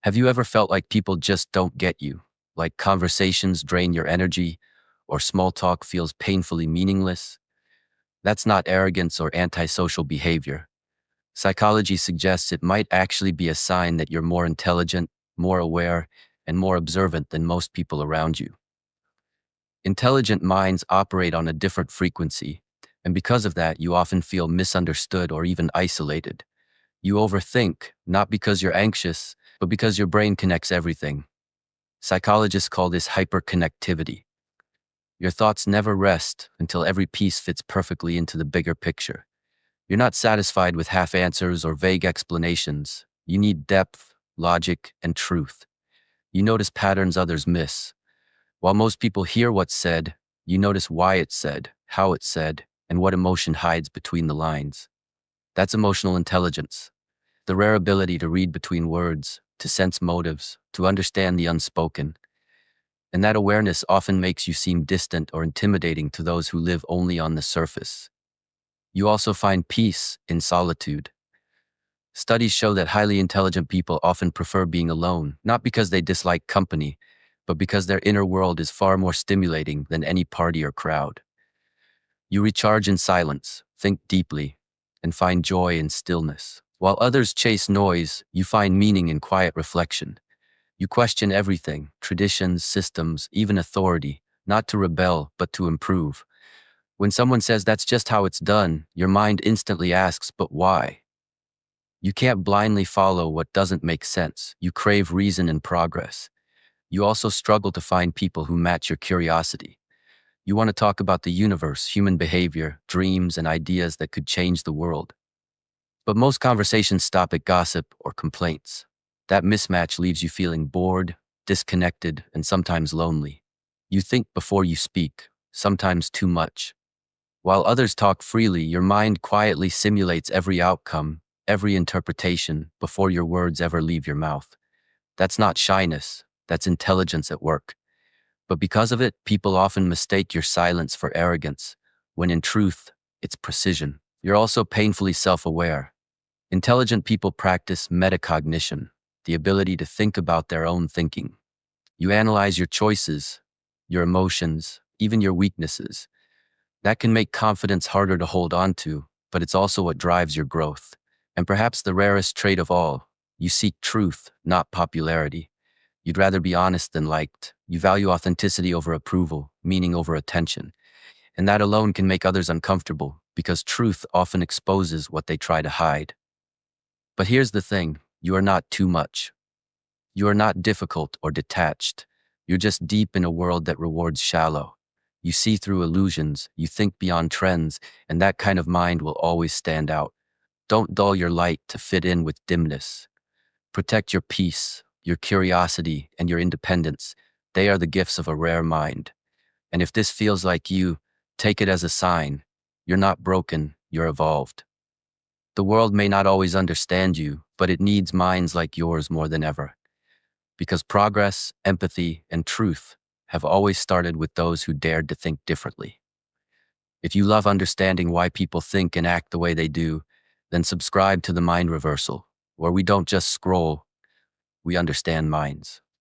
Have you ever felt like people just don't get you? Like conversations drain your energy, or small talk feels painfully meaningless? That's not arrogance or antisocial behavior. Psychology suggests it might actually be a sign that you're more intelligent, more aware, and more observant than most people around you. Intelligent minds operate on a different frequency, and because of that, you often feel misunderstood or even isolated. You overthink, not because you're anxious, but because your brain connects everything. Psychologists call this hyperconnectivity. Your thoughts never rest until every piece fits perfectly into the bigger picture. You're not satisfied with half answers or vague explanations. You need depth, logic, and truth. You notice patterns others miss. While most people hear what's said, you notice why it's said, how it's said, and what emotion hides between the lines. That's emotional intelligence, the rare ability to read between words, to sense motives, to understand the unspoken. And that awareness often makes you seem distant or intimidating to those who live only on the surface. You also find peace in solitude. Studies show that highly intelligent people often prefer being alone, not because they dislike company, but because their inner world is far more stimulating than any party or crowd. You recharge in silence, think deeply, and find joy in stillness. While others chase noise, you find meaning in quiet reflection. You question everything, traditions, systems, even authority, not to rebel, but to improve. When someone says that's just how it's done, your mind instantly asks, but why? You can't blindly follow what doesn't make sense. You crave reason and progress. You also struggle to find people who match your curiosity. You want to talk about the universe, human behavior, dreams, and ideas that could change the world. But most conversations stop at gossip or complaints. That mismatch leaves you feeling bored, disconnected, and sometimes lonely. You think before you speak, sometimes too much. While others talk freely, your mind quietly simulates every outcome, every interpretation, before your words ever leave your mouth. That's not shyness, that's intelligence at work. But because of it, people often mistake your silence for arrogance, when in truth, it's precision. You're also painfully self-aware. Intelligent people practice metacognition, the ability to think about their own thinking. You analyze your choices, your emotions, even your weaknesses. That can make confidence harder to hold on to, but it's also what drives your growth. And perhaps the rarest trait of all, you seek truth, not popularity. You'd rather be honest than liked. You value authenticity over approval, meaning over attention. And that alone can make others uncomfortable, because truth often exposes what they try to hide. But here's the thing, you are not too much. You are not difficult or detached. You're just deep in a world that rewards shallow. You see through illusions, you think beyond trends, and that kind of mind will always stand out. Don't dull your light to fit in with dimness. Protect your peace, your curiosity, and your independence. They are the gifts of a rare mind. And if this feels like you, take it as a sign. You're not broken, you're evolved. The world may not always understand you, but it needs minds like yours more than ever. Because progress, empathy, and truth have always started with those who dared to think differently. If you love understanding why people think and act the way they do, then subscribe to the Mind Reversal, where we don't just scroll, we understand minds.